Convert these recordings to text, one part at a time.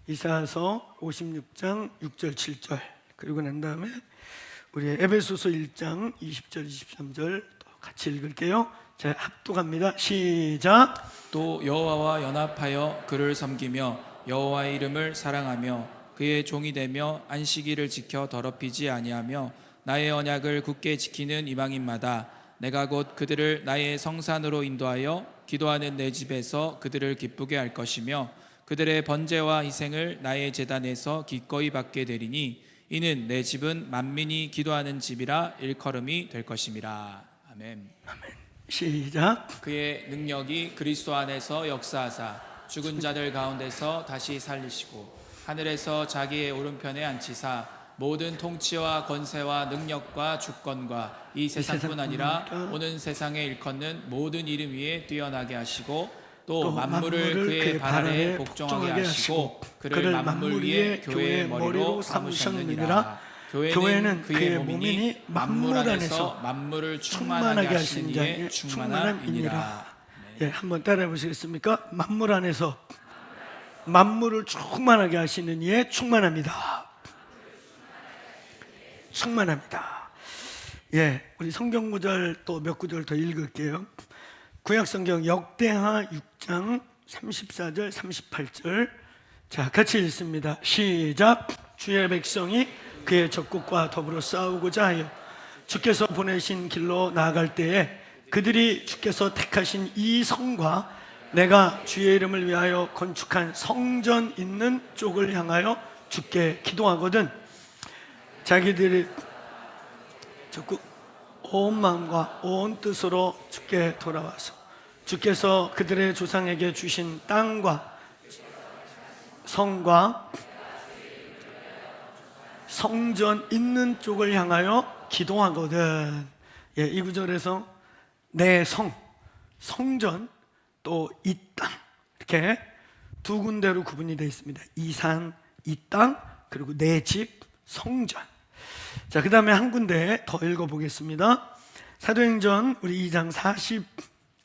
이사야서 56장 6절 7절, 그리고 난 다음에 우리 에베소서 1장 20절 23절 또 같이 읽을게요. 자, 합독합니다. 시작. 또 여호와와 연합하여 그를 섬기며 여호와의 이름을 사랑하며 그의 종이 되며 안식일을 지켜 더럽히지 아니하며 나의 언약을 굳게 지키는 이방인마다 내가 곧 그들을 나의 성산으로 인도하여 기도하는 내 집에서 그들을 기쁘게 할 것이며 그들의 번제와 희생을 나의 제단에서 기꺼이 받게 되리니 이는 내 집은 만민이 기도하는 집이라 일컬음이 될 것임이라. 아멘. 아멘. 시작. 그의 능력이 그리스도 안에서 역사하사 죽은 자들 가운데서 다시 살리시고 하늘에서 자기의 오른편에 앉히사 모든 통치와 권세와 능력과 주권과 이 세상뿐 아니라 오는 세상에 일컫는 모든 이름 위에 뛰어나게 하시고 또 만물을 그의 발 아래 복종하게 하시고 그를 만물 위에 교회의 머리로 삼으셨느니라. 교회는 그의 몸이니 만물 안에서 만물을 충만하게 하시는 이의 충만함이니라. 예, 한번 따라해 보시겠습니까? 만물 안에서 만물을 충만하게 하시는 이의 충만합니다. 충만합니다. 예, 우리 성경 구절 또 몇 구절 더 읽을게요. 구약 성경 역대하 6장 34절 38절. 자, 같이 읽습니다. 시작. 주의 백성이 그의 적국과 더불어 싸우고자 하여 주께서 보내신 길로 나아갈 때에 그들이 주께서 택하신 이 성과 내가 주의 이름을 위하여 건축한 성전 있는 쪽을 향하여 주께 기도하거든 자기들이 적국 온 마음과 온 뜻으로 주께 돌아와서 주께서 그들의 조상에게 주신 땅과 성과 성전 있는 쪽을 향하여 기도하거든. 예, 이 구절에서 내 성전 또 이 땅 이렇게 두 군데로 구분이 되어 있습니다. 이 산, 이 땅, 그리고 내 집, 성전. 자, 그 다음에 한 군데 더 읽어보겠습니다. 사도행전 우리 2장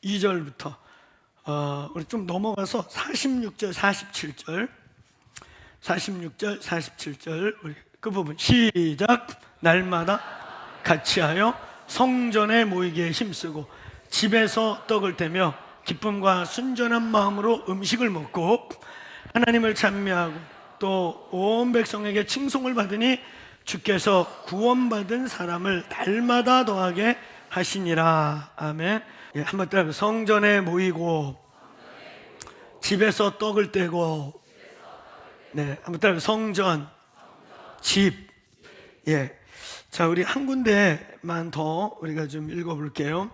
42절부터 우리 좀 넘어가서 46절, 47절 46절, 47절 우리 그 부분 시작. 날마다 같이하여 성전에 모이기에 힘쓰고 집에서 떡을 떼며 기쁨과 순전한 마음으로 음식을 먹고 하나님을 찬미하고 또 온 백성에게 칭송을 받으니 주께서 구원받은 사람을 날마다 더하게 하시니라. 아멘. 예, 한번 따라 성전에 모이고 집에서 떡을 떼고. 네, 한번 따라 성전, 집. 예. 자, 우리 한 군데만 더 우리가 좀 읽어볼게요.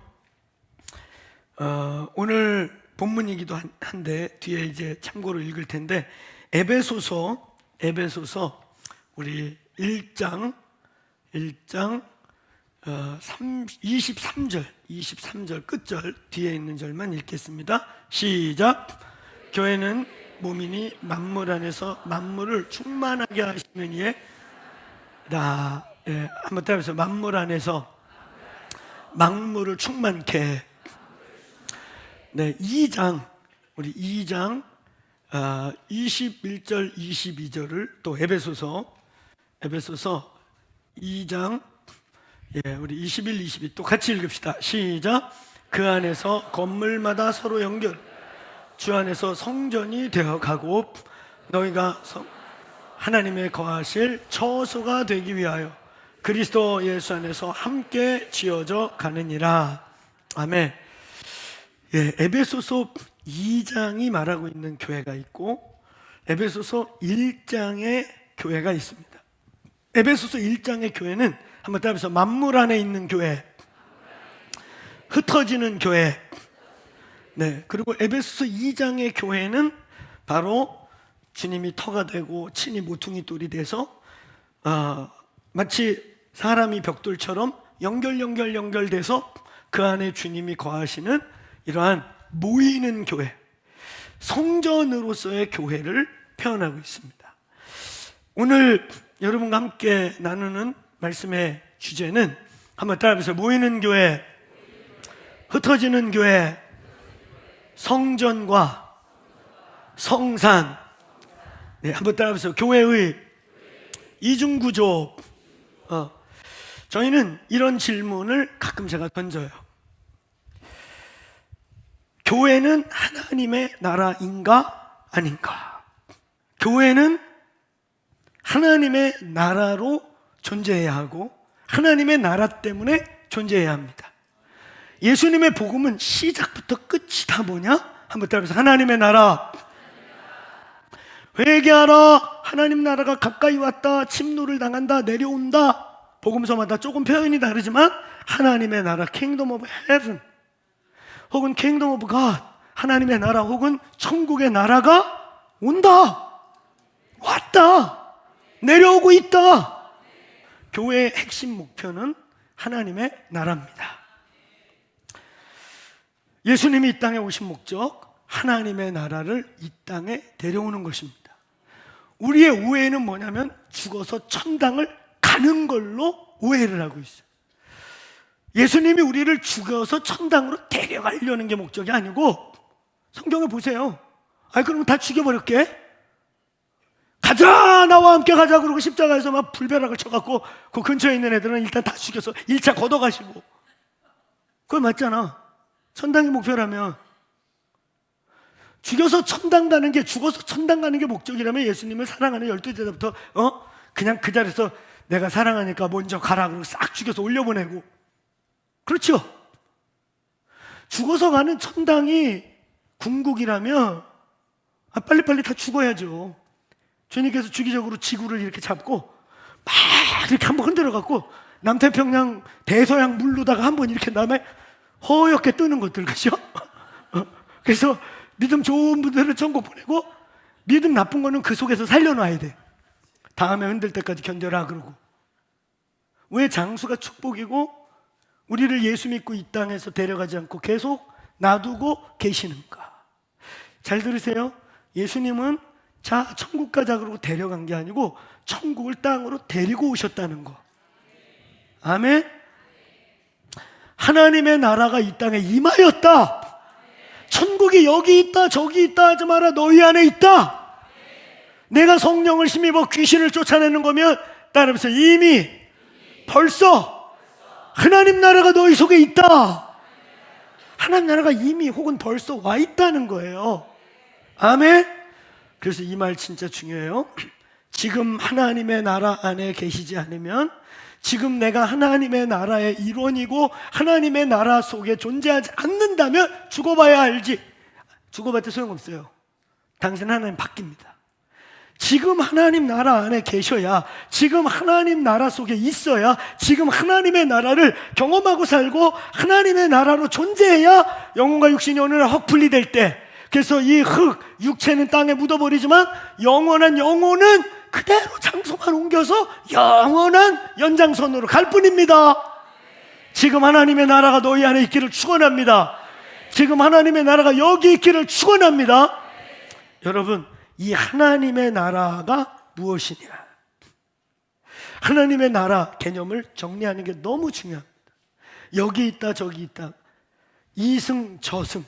오늘 본문이기도 한데 뒤에 이제 참고로 읽을 텐데 에베소서 우리 1장 23절 끝절 뒤에 있는 절만 읽겠습니다. 시작. 교회는 몸이니 만물 안에서 만물을 충만하게 하시는 이에 나. 예, 한번 따라해서 만물 안에서 만물을 충만케. 네, 2장 우리 2장 21절 22절을 또 에베소서 2장 예, 우리 21, 22 또 같이 읽읍시다. 시작. 그 안에서 건물마다 서로 연결 주 안에서 성전이 되어가고 너희가 하나님의 거하실 처소가 되기 위하여 그리스도 예수 안에서 함께 지어져 가느니라. 아멘. 예, 에베소서 2장이 말하고 있는 교회가 있고 에베소서 1장의 교회가 있습니다. 에베소서 1장의 교회는 한번 따라해서 만물 안에 있는 교회, 흩어지는 교회. 네, 그리고 에베소서 2장의 교회는 바로 주님이 터가 되고 친히 모퉁이 돌이 돼서 마치 사람이 벽돌처럼 연결돼서 그 안에 주님이 거하시는 이러한 모이는 교회, 성전으로서의 교회를 표현하고 있습니다. 오늘 여러분과 함께 나누는 말씀의 주제는 한번 따라해보세요. 모이는 교회, 흩어지는 교회, 성전과 성산, 네, 한번 따라해보세요. 교회의 이중구조. 저희는 이런 질문을 가끔 제가 던져요. 교회는 하나님의 나라인가 아닌가? 교회는 하나님의 나라로 존재해야 하고 하나님의 나라 때문에 존재해야 합니다. 예수님의 복음은 시작부터 끝이 다 뭐냐? 한번 따라해보세요. 하나님의 나라. 회개하라. 하나님 나라가 가까이 왔다. 침노를 당한다. 내려온다. 복음서마다 조금 표현이 다르지만 하나님의 나라, Kingdom of Heaven 혹은 Kingdom of God, 하나님의 나라 혹은 천국의 나라가 온다. 왔다. 내려오고 있다. 교회의 핵심 목표는 하나님의 나라입니다. 예수님이 이 땅에 오신 목적, 하나님의 나라를 이 땅에 데려오는 것입니다. 우리의 오해는 뭐냐면 죽어서 천당을 가는 걸로 오해를 하고 있어요. 예수님이 우리를 죽어서 천당으로 데려가려는 게 목적이 아니고, 성경에 보세요. 그럼 다 죽여버릴게. 가자, 나와 함께 가자. 그러고 십자가에서 막 불벼락을 쳐갖고 그 근처에 있는 애들은 일단 다 죽여서 1차 걷어가시고. 그거 맞잖아. 천당이 목표라면. 죽여서 천당 가는 게, 죽어서 천당 가는 게 목적이라면 예수님을 사랑하는 12제자부터 그냥 그 자리에서 내가 사랑하니까 먼저 가라 그러고 싹 죽여서 올려보내고. 그렇죠? 죽어서 가는 천당이 궁극이라면 빨리빨리 다 죽어야죠. 주님께서 주기적으로 지구를 이렇게 잡고 막 이렇게 한번 흔들어갖고 남태평양 대서양 물로다가 한번 이렇게 다음에 허옇게 뜨는 것들, 그죠? 그래서 믿음 좋은 분들은 천국 보내고 믿음 나쁜 거는 그 속에서 살려놔야 돼. 다음에 흔들 때까지 견뎌라 그러고. 왜 장수가 축복이고 우리를 예수 믿고 이 땅에서 데려가지 않고 계속 놔두고 계시는가? 잘 들으세요. 예수님은 자 천국 가자 그러고 데려간 게 아니고 천국을 땅으로 데리고 오셨다는 거. 아멘. 하나님의 나라가 이 땅에 임하였다. 천국이 여기 있다 저기 있다 하지 마라. 너희 안에 있다. 내가 성령을 힘입어 귀신을 쫓아내는 거면 따라하면서 이미 벌써 하나님 나라가 너희 속에 있다. 하나님 나라가 이미 혹은 벌써 와 있다는 거예요. 아멘. 그래서 이 말 진짜 중요해요. 지금 하나님의 나라 안에 계시지 않으면, 지금 내가 하나님의 나라의 일원이고 하나님의 나라 속에 존재하지 않는다면 죽어봐야 알지. 죽어봤자 소용없어요. 당신은 하나님 바뀝니다. 지금 하나님 나라 안에 계셔야, 지금 하나님 나라 속에 있어야, 지금 하나님의 나라를 경험하고 살고 하나님의 나라로 존재해야 영혼과 육신이 어느 날 헛분리될 때, 그래서 이 흙, 육체는 땅에 묻어버리지만 영원한 영혼은 그대로 장소만 옮겨서 영원한 연장선으로 갈 뿐입니다. 지금 하나님의 나라가 너희 안에 있기를 축원합니다. 지금 하나님의 나라가 여기 있기를 축원합니다. 여러분, 이 하나님의 나라가 무엇이냐? 하나님의 나라 개념을 정리하는 게 너무 중요합니다. 여기 있다 저기 있다, 이승 저승.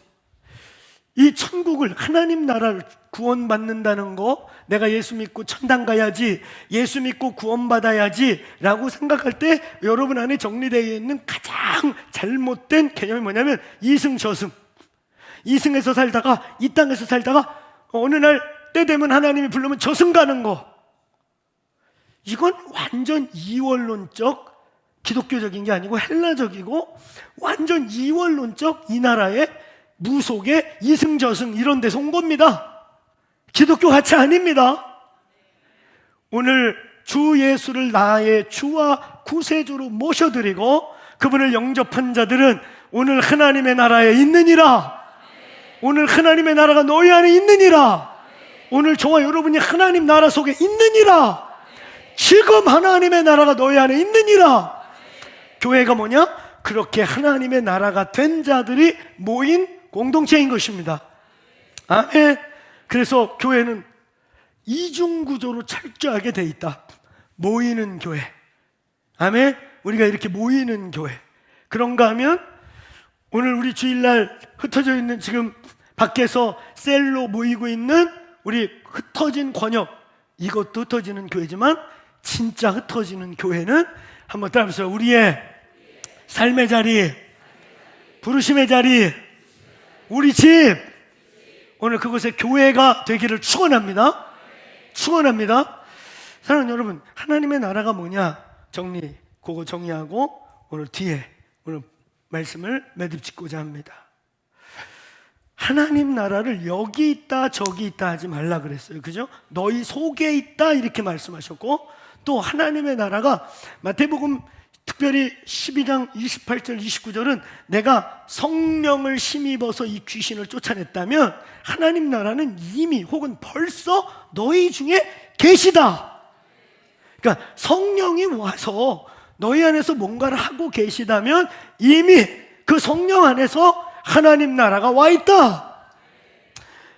이 천국을, 하나님 나라를 구원받는다는 거, 내가 예수 믿고 천당 가야지, 예수 믿고 구원받아야지 라고 생각할 때 여러분 안에 정리되어 있는 가장 잘못된 개념이 뭐냐면 이승저승. 이승에서 살다가, 이 땅에서 살다가 어느 날 때 되면 하나님이 부르면 저승 가는 거. 이건 완전 이원론적 기독교적인 게 아니고 헬라적이고 완전 이원론적 이 나라의 무속의 이승저승 이런 데서 온 겁니다. 기독교 가치 아닙니다. 오늘 주 예수를 나의 주와 구세주로 모셔드리고 그분을 영접한 자들은 오늘 하나님의 나라에 있느니라. 오늘 하나님의 나라가 너희 안에 있느니라. 오늘 저와 여러분이 하나님 나라 속에 있느니라. 지금 하나님의 나라가 너희 안에 있느니라. 교회가 뭐냐? 그렇게 하나님의 나라가 된 자들이 모인 공동체인 것입니다. 아멘. 그래서 교회는 이중구조로 철저하게 돼 있다. 모이는 교회. 아멘. 우리가 이렇게 모이는 교회. 그런가 하면 오늘 우리 주일날 흩어져 있는, 지금 밖에서 셀로 모이고 있는 우리 흩어진 권역, 이것도 흩어지는 교회지만 진짜 흩어지는 교회는 한번 따라해보세요. 우리의 삶의 자리, 부르심의 자리, 우리 집, 오늘 그곳에 교회가 되기를 축원합니다. 축원합니다. 사랑하는 여러분, 하나님의 나라가 뭐냐 그거 정리하고 오늘 뒤에 오늘 말씀을 매듭짓고자 합니다. 하나님 나라를 여기 있다 저기 있다 하지 말라 그랬어요. 그죠? 너희 속에 있다 이렇게 말씀하셨고, 또 하나님의 나라가 마태복음 특별히 12장 28절 29절은 내가 성령을 힘입어서 이 귀신을 쫓아냈다면 하나님 나라는 이미 혹은 벌써 너희 중에 계시다. 그러니까 성령이 와서 너희 안에서 뭔가를 하고 계시다면 이미 그 성령 안에서 하나님 나라가 와 있다.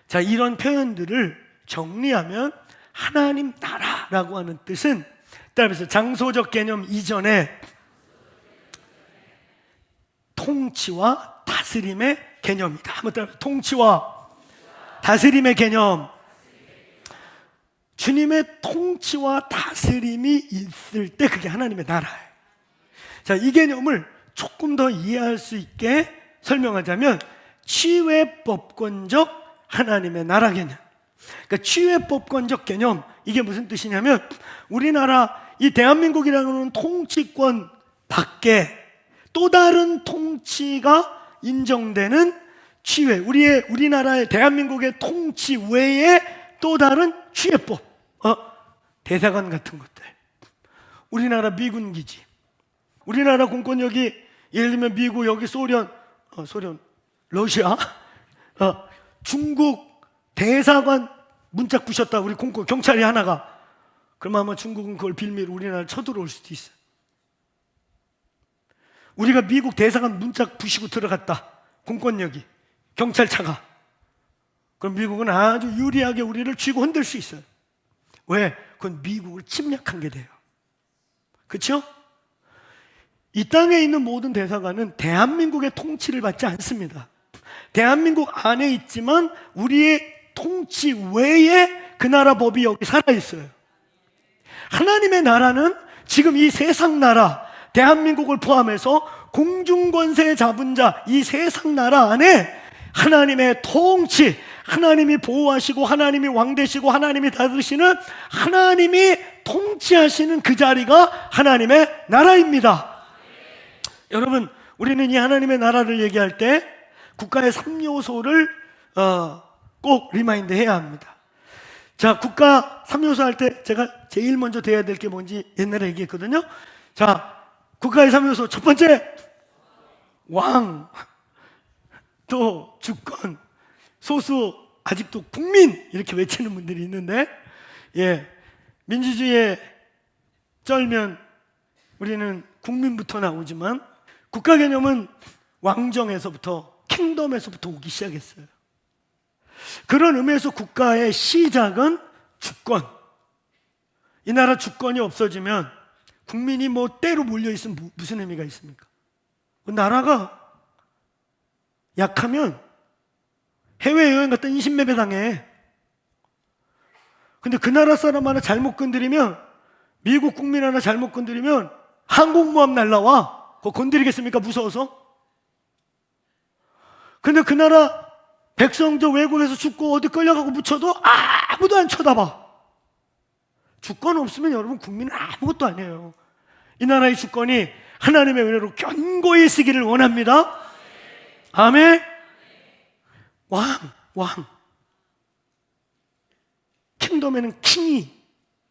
자, 이런 표현들을 정리하면 하나님 나라라고 하는 뜻은, 따라서 장소적 개념 이전에 통치와 다스림의 개념이다. 한번 따라, 통치와 다스림의 개념. 주님의 통치와 다스림이 있을 때 그게 하나님의 나라예요. 자, 이 개념을 조금 더 이해할 수 있게 설명하자면 치유의 법권적 하나님의 나라 개념. 그러니까 치유의 법권적 개념, 이게 무슨 뜻이냐면 우리나라 이 대한민국이라는 통치권 밖에 또 다른 통치가 인정되는 치유의, 우리나라의 대한민국의 통치 외에 또 다른 치유법, 대사관 같은 것들, 우리나라 미군 기지, 우리나라 공권력이 예를 들면 미국, 여기 소련, 러시아, 중국 대사관 문짝 부셨다. 우리 공권 경찰이 하나가. 그러면 아마 중국은 그걸 빌미로 우리나라를 쳐들어올 수도 있어요. 우리가 미국 대사관 문짝 부시고 들어갔다. 공권력이, 경찰차가. 그럼 미국은 아주 유리하게 우리를 쥐고 흔들 수 있어요. 왜? 그건 미국을 침략한 게 돼요. 그렇죠? 이 땅에 있는 모든 대사관은 대한민국의 통치를 받지 않습니다. 대한민국 안에 있지만 우리의 통치 외에 그 나라 법이 여기 살아있어요. 하나님의 나라는 지금 이 세상 나라, 대한민국을 포함해서 공중권세 잡은 자, 이 세상 나라 안에 하나님의 통치, 하나님이 보호하시고 하나님이 왕되시고 하나님이 다스리시는, 하나님이 통치하시는 그 자리가 하나님의 나라입니다. 여러분, 우리는 이 하나님의 나라를 얘기할 때 국가의 3요소를 꼭 리마인드 해야 합니다. 자, 국가 3요소 할 때 제가 제일 먼저 돼야 될 게 뭔지 옛날에 얘기했거든요. 자, 국가의 3요소 첫 번째, 왕, 또 주권, 소수, 아직도 국민 이렇게 외치는 분들이 있는데, 민주주의에 쩔면 우리는 국민부터 나오지만 국가 개념은 왕정에서부터, 킹덤에서부터 오기 시작했어요. 그런 의미에서 국가의 시작은 주권. 이 나라 주권이 없어지면 국민이 뭐 때로 몰려있으면 무슨 의미가 있습니까? 나라가 약하면 해외여행 갔다 인신매매 당해. 근데 그 나라 사람 하나 잘못 건드리면, 미국 국민 하나 잘못 건드리면 항공모함 날라와. 그거 건드리겠습니까? 무서워서? 근데 그 나라 백성 저 외국에서 죽고 어디 끌려가고 묻혀도 아무도 안 쳐다봐. 주권 없으면 여러분 국민은 아무것도 아니에요. 이 나라의 주권이 하나님의 은혜로 견고히 쓰기를 원합니다. 아멘. 왕. 킹덤에는 킹이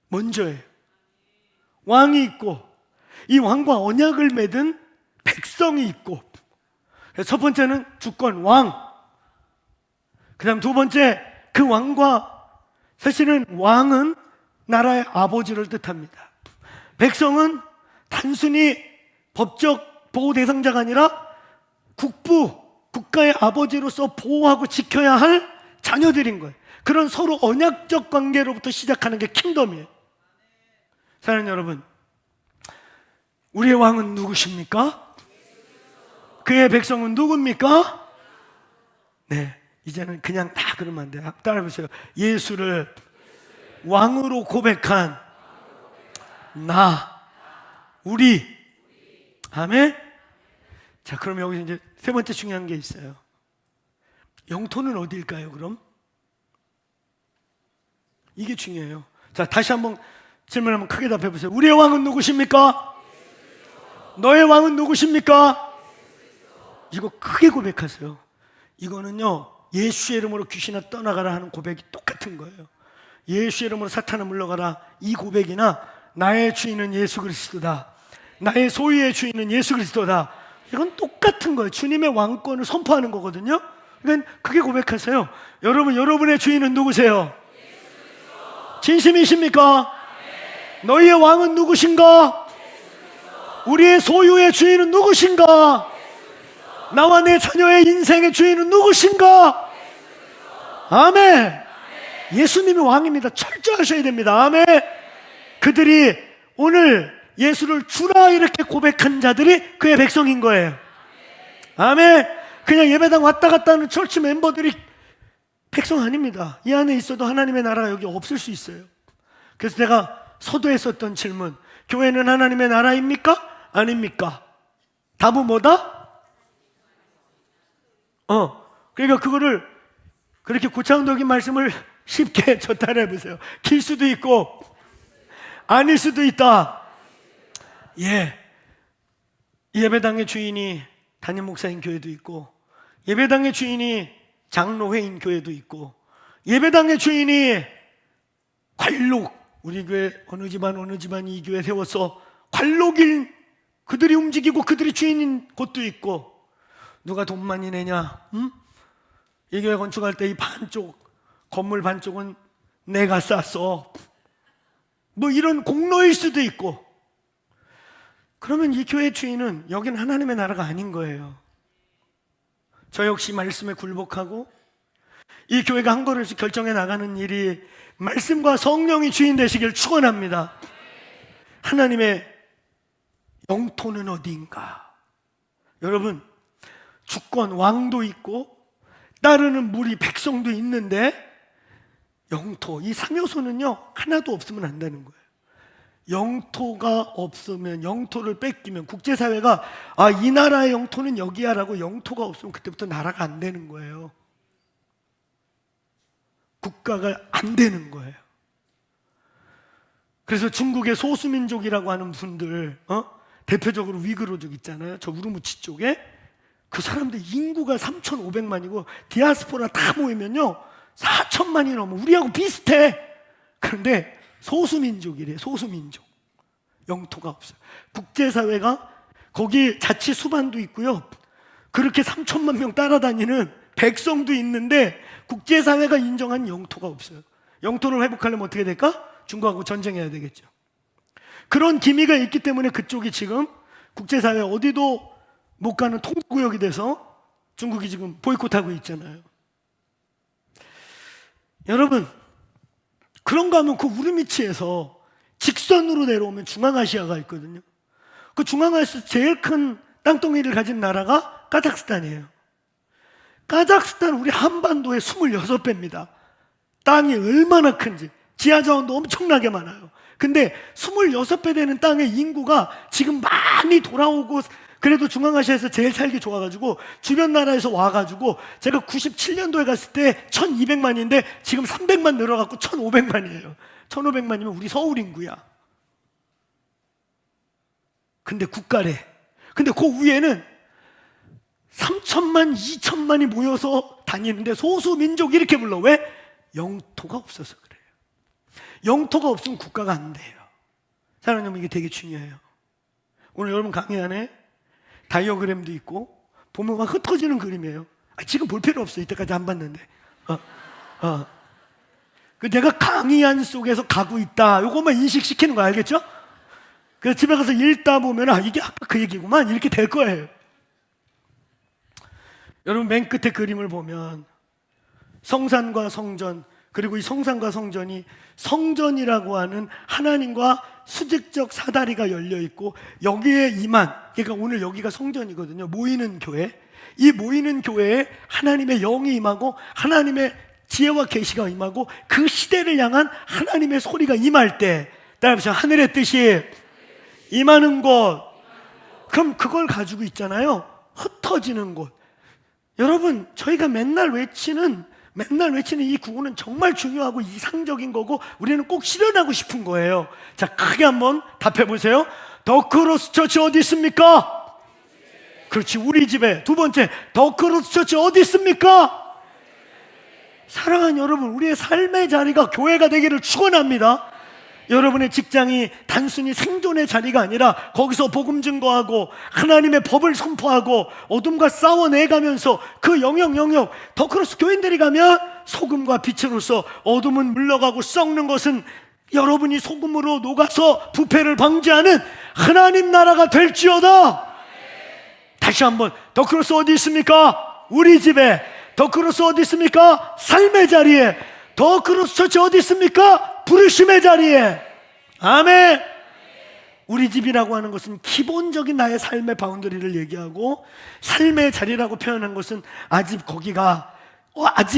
먼저예요. 왕이 있고 이 왕과 언약을 맺은 백성이 있고, 첫 번째는 주권, 왕. 그 다음 두 번째, 그 왕과, 사실은 왕은 나라의 아버지를 뜻합니다. 백성은 단순히 법적 보호 대상자가 아니라 국가의 아버지로서 보호하고 지켜야 할 자녀들인 거예요. 그런 서로 언약적 관계로부터 시작하는 게 킹덤이에요. 사랑하는 여러분, 우리의 왕은 누구십니까? 그의 백성은 누굽니까? 네, 이제는 그냥 다 그러면 안 돼요. 따라해보세요. 예수를 왕으로 고백한 나, 우리. 아멘. 자, 그럼 여기서 이제 세 번째 중요한 게 있어요. 영토는 어디일까요, 그럼? 이게 중요해요. 자, 다시 한번 질문 한번 크게 답해 보세요. 우리의 왕은 누구십니까? 너의 왕은 누구십니까? 이거 크게 고백하세요. 이거는요, 예수의 이름으로 귀신아 떠나가라 하는 고백이 똑같은 거예요. 예수의 이름으로 사탄아 물러가라, 이 고백이나 나의 주인은 예수 그리스도다, 나의 소유의 주인은 예수 그리스도다, 이건 똑같은 거예요. 주님의 왕권을 선포하는 거거든요. 그러니까 크게 고백하세요. 여러분, 여러분의 주인은 누구세요? 진심이십니까? 너희의 왕은 누구신가? 우리의 소유의 주인은 누구신가? 나와 내 자녀의 인생의 주인은 누구신가? 아멘. 예수님이 왕입니다. 철저하셔야 됩니다. 아멘. 그들이 오늘 예수를 주라 이렇게 고백한 자들이 그의 백성인 거예요. 아멘. 그냥 예배당 왔다 갔다 하는 철치 멤버들이 백성 아닙니다. 이 안에 있어도 하나님의 나라가 여기 없을 수 있어요. 그래서 제가 서두에 썼던 질문, 교회는 하나님의 나라입니까? 아닙니까? 답은 뭐다? 그러니까 그거를 그렇게 고창적인 말씀을 쉽게 전달해 보세요. 길 수도 있고 아닐 수도 있다. 예, 예배당의 주인이 담임 목사인 교회도 있고, 예배당의 주인이 장로회인 교회도 있고, 예배당의 주인이 관록, 우리 교회 어느 집안이 이 교회 세워서 관록인 그들이 움직이고 그들이 주인인 곳도 있고, 누가 돈 많이 내냐? 이 교회 건축할 때 이 반쪽 건물 반쪽은 내가 쌌어, 뭐 이런 공로일 수도 있고. 그러면 이 교회 주인은 여기는 하나님의 나라가 아닌 거예요. 저 역시 말씀에 굴복하고 이 교회가 한 걸음씩 결정해 나가는 일이 말씀과 성령이 주인 되시길 축원합니다. 하나님의 영토는 어디인가? 여러분, 주권 왕도 있고 따르는 무리 백성도 있는데, 영토, 이 3요소는요 하나도 없으면 안 되는 거예요. 영토가 없으면, 영토를 뺏기면 국제사회가 이 나라의 영토는 여기야 라고 영토가 없으면 그때부터 나라가 안 되는 거예요. 국가가 안 되는 거예요. 그래서 중국의 소수민족이라고 하는 분들, 대표적으로 위그로족 있잖아요. 저 우르무치 쪽에 그 사람들 인구가 3,500만이고 디아스포라 다 모이면요 4천만이 넘어. 우리하고 비슷해. 그런데 소수민족이래. 소수민족. 영토가 없어요. 국제사회가 거기 자치 수반도 있고요, 그렇게 3천만 명 따라다니는 백성도 있는데 국제사회가 인정한 영토가 없어요. 영토를 회복하려면 어떻게 될까? 중국하고 전쟁해야 되겠죠. 그런 기미가 있기 때문에 그쪽이 지금 국제사회 어디도 못 가는 통구역이 돼서 중국이 지금 보이콧하고 있잖아요. 여러분, 그런가 하면 그 우르미치에서 직선으로 내려오면 중앙아시아가 있거든요. 그 중앙아시아 제일 큰 땅덩이를 가진 나라가 카자흐스탄이에요. 카자흐스탄 우리 한반도의 26배입니다. 땅이 얼마나 큰지. 지하자원도 엄청나게 많아요. 근데 26배 되는 땅의 인구가 지금 많이 돌아오고, 그래도 중앙아시아에서 제일 살기 좋아가지고 주변 나라에서 와가지고, 제가 97년도에 갔을 때 1200만인데 지금 300만 늘어갖고 1500만이에요 1500만이면 우리 서울 인구야. 근데 국가래. 근데 그 위에는 3천만 2천만이 모여서 다니는데 소수민족 이렇게 불러. 왜? 영토가 없어서 그래요. 영토가 없으면 국가가 안 돼요. 사랑하는 여러분, 이게 되게 중요해요. 오늘 여러분 강의 안에 다이어그램도 있고 보면 막 흩어지는 그림이에요. 지금 볼 필요 없어. 이때까지 안 봤는데. 그 내가 강의안 속에서 가고 있다, 요것만 인식시키는 거 알겠죠? 그래서 집에 가서 읽다 보면 이게 아까 그 얘기구만, 이렇게 될 거예요. 여러분, 맨 끝에 그림을 보면 성산과 성전, 그리고 이 성산과 성전이 성전이라고 하는 하나님과 수직적 사다리가 열려 있고, 여기에 임한, 그러니까 오늘 여기가 성전이거든요. 모이는 교회. 이 모이는 교회에 하나님의 영이 임하고 하나님의 지혜와 계시가 임하고 그 시대를 향한 하나님의 소리가 임할 때, 따라서 하늘의 뜻이 임하는 곳, 그럼 그걸 가지고 있잖아요. 흩어지는 곳. 여러분, 저희가 맨날 외치는 이 구호는 정말 중요하고 이상적인 거고 우리는 꼭 실현하고 싶은 거예요. 자, 크게 한번 답해 보세요. 더 크로스 처치 어디 있습니까? 그렇지, 우리 집에. 두 번째, 더 크로스 처치 어디 있습니까? 사랑하는 여러분, 우리의 삶의 자리가 교회가 되기를 축원합니다. 여러분의 직장이 단순히 생존의 자리가 아니라 거기서 복음 증거하고 하나님의 법을 선포하고 어둠과 싸워내가면서 그 영역 더 크로스 교인들이 가면 소금과 빛으로서 어둠은 물러가고 썩는 것은 여러분이 소금으로 녹아서 부패를 방지하는 하나님 나라가 될지어다. 다시 한번, 더 크로스 어디 있습니까? 우리 집에. 더 크로스 어디 있습니까? 삶의 자리에. 더 크로스 처치 어디 있습니까? 부르심의 자리에. 아멘. 우리 집이라고 하는 것은 기본적인 나의 삶의 바운더리를 얘기하고, 삶의 자리라고 표현한 것은 아직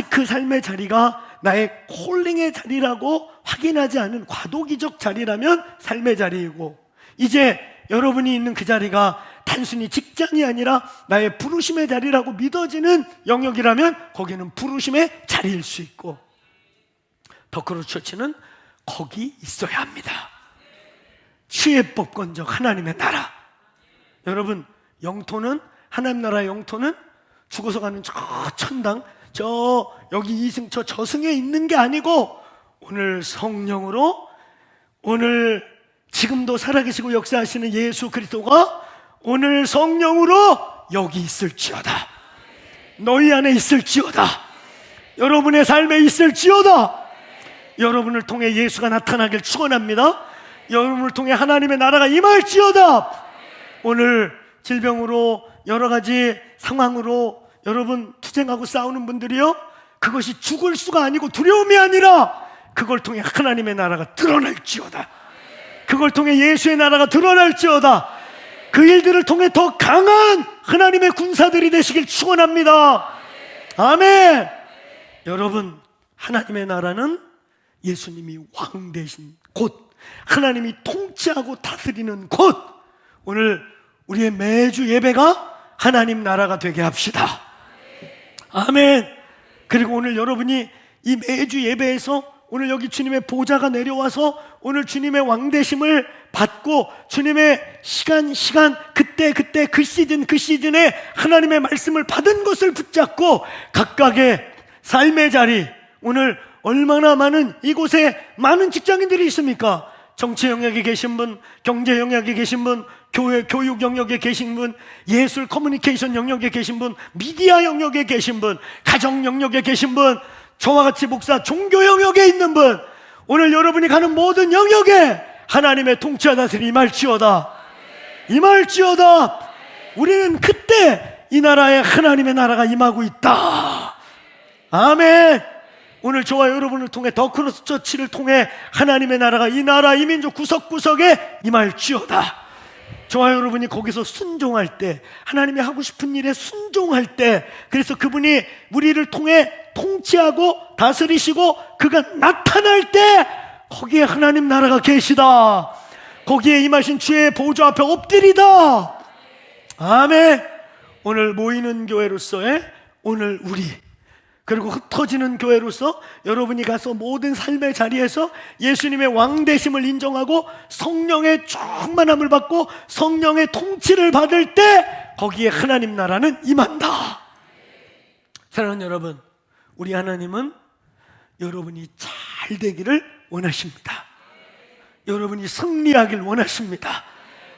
그 삶의 자리가 나의 콜링의 자리라고 확인하지 않은 과도기적 자리라면 삶의 자리이고, 이제 여러분이 있는 그 자리가 단순히 직장이 아니라 나의 부르심의 자리라고 믿어지는 영역이라면 거기는 부르심의 자리일 수 있고, 더 크로스 처치는 거기 있어야 합니다. 지혜법권적 하나님의 나라. 여러분, 영토는, 하나님 나라의 영토는 죽어서 가는 저 천당, 여기 이승처 저승에 있는 게 아니고, 오늘 성령으로, 오늘 지금도 살아계시고 역사하시는 예수 그리스도가 오늘 성령으로 여기 있을지어다. 너희 안에 있을지어다. 여러분의 삶에 있을지어다. 여러분을 통해 예수가 나타나길 축원합니다. 여러분을 통해 하나님의 나라가 임할지어다. 오늘 질병으로 여러 가지 상황으로 여러분 투쟁하고 싸우는 분들이요, 그것이 죽을 수가 아니고 두려움이 아니라 그걸 통해 하나님의 나라가 드러날지어다. 그걸 통해 예수의 나라가 드러날지어다. 그 일들을 통해 더 강한 하나님의 군사들이 되시길 축원합니다. 아멘. 여러분, 하나님의 나라는 예수님이 왕 되신 곳, 하나님이 통치하고 다스리는 곳. 오늘 우리의 매주 예배가 하나님 나라가 되게 합시다. 아멘. 그리고 오늘 여러분이 이 매주 예배에서 오늘 여기 주님의 보좌가 내려와서 오늘 주님의 왕되심을 받고 주님의 시간 그때 그 시즌에 하나님의 말씀을 받은 것을 붙잡고 각각의 삶의 자리, 오늘 얼마나 많은 이곳에 많은 직장인들이 있습니까? 정치 영역에 계신 분, 경제 영역에 계신 분, 교육 영역에 계신 분, 예술 커뮤니케이션 영역에 계신 분, 미디어 영역에 계신 분, 가정 영역에 계신 분, 저와 같이 목사 종교 영역에 있는 분, 오늘 여러분이 가는 모든 영역에 하나님의 통치와 다스림이 임할지어다. 우리는 그때 이 나라에 하나님의 나라가 임하고 있다. 아멘. 오늘 저와 여러분을 통해 더 크로스 처치를 통해 하나님의 나라가 이 나라 이 민족 구석구석에 임할지어다. 저와 여러분이 거기서 순종할 때, 하나님이 하고 싶은 일에 순종할 때, 그래서 그분이 우리를 통해 통치하고 다스리시고 그가 나타날 때 거기에 하나님 나라가 계시다. 거기에 임하신 주의 보좌 앞에 엎드리다. 아멘. 오늘 모이는 교회로서의 오늘 우리, 그리고 흩어지는 교회로서 여러분이 가서 모든 삶의 자리에서 예수님의 왕되심을 인정하고 성령의 충만함을 받고 성령의 통치를 받을 때 거기에 하나님 나라는 임한다. 사랑하는 여러분, 우리 하나님은 여러분이 잘 되기를 원하십니다. 여러분이 승리하길 원하십니다.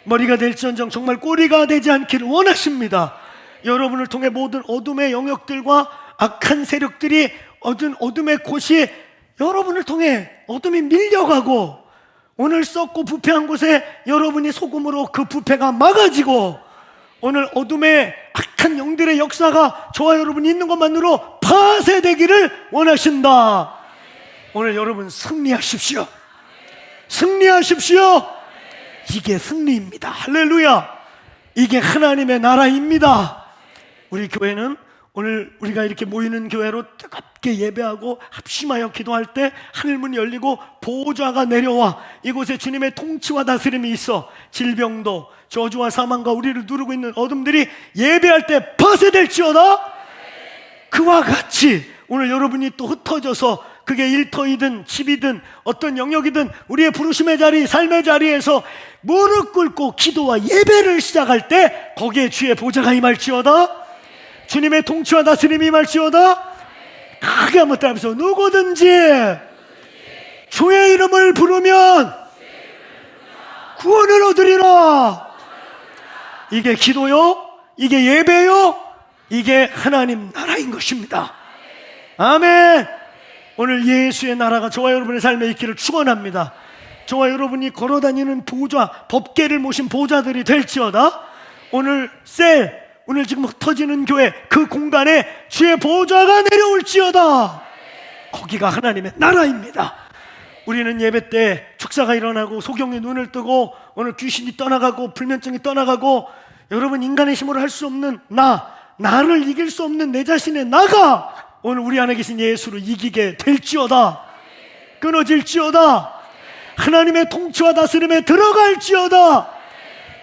머리가 될지언정 정말 꼬리가 되지 않기를 원하십니다. 여러분을 통해 모든 어둠의 영역들과 악한 세력들이 어둠의 곳이 여러분을 통해 어둠이 밀려가고, 오늘 썩고 부패한 곳에 여러분이 소금으로 그 부패가 막아지고, 오늘 어둠의 악한 영들의 역사가 저와 여러분이 있는 것만으로 파쇄되기를 원하신다. 오늘 여러분 승리하십시오. 이게 승리입니다. 할렐루야. 이게 하나님의 나라입니다. 우리 교회는 오늘 우리가 이렇게 모이는 교회로 뜨겁게 함께 예배하고 합심하여 기도할 때 하늘문이 열리고 보좌가 내려와 이곳에 주님의 통치와 다스림이 있어 질병도 저주와 사망과 우리를 누르고 있는 어둠들이 예배할 때 파쇄될지어다. 그와 같이 오늘 여러분이 또 흩어져서 그게 일터이든 집이든 어떤 영역이든 우리의 부르심의 자리, 삶의 자리에서 무릎 꿇고 기도와 예배를 시작할 때 거기에 주의 보좌가 임할지어다. 주님의 통치와 다스림이 임할지어다. 크게 한번 따라하면서 누구든지 주의 이름을 부르면 구원을 얻으리라. 이게 기도요, 이게 예배요, 이게 하나님 나라인 것입니다. 아멘. 오늘 예수의 나라가 저와 여러분의 삶에 있기를 축원합니다. 저와 여러분이 걸어다니는 보좌, 법궤를 모신 보좌들이 될지어다. 오늘 오늘 지금 흩어지는 교회 그 공간에 주의 보좌가 내려올지어다. 거기가 하나님의 나라입니다. 우리는 예배 때 축사가 일어나고 소경이 눈을 뜨고 오늘 귀신이 떠나가고 불면증이 떠나가고 여러분 인간의 힘으로 할 수 없는 나를 이길 수 없는 내 자신의 나가 오늘 우리 안에 계신 예수로 이기게 될지어다. 끊어질지어다. 하나님의 통치와 다스림에 들어갈지어다.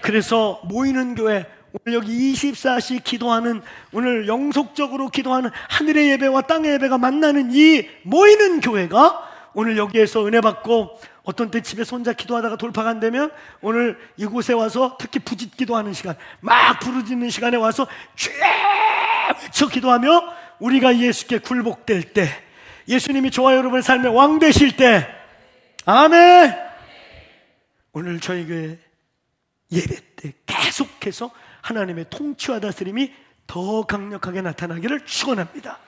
그래서 모이는 교회, 오늘 여기 24시 기도하는, 오늘 영속적으로 기도하는 하늘의 예배와 땅의 예배가 만나는 이 모이는 교회가 오늘 여기에서 은혜 받고 어떤 때 집에서 혼자 기도하다가 돌파가 안 되면 오늘 이곳에 와서 특히 부짓 기도하는 시간, 막 부르짖는 시간에 와서 주여 외쳐 기도하며 우리가 예수께 굴복될 때, 예수님이 저와 여러분의 삶의 왕 되실 때, 아멘. 오늘 저희 교회 예배 때 계속해서 하나님의 통치와 다스림이 더 강력하게 나타나기를 축원합니다.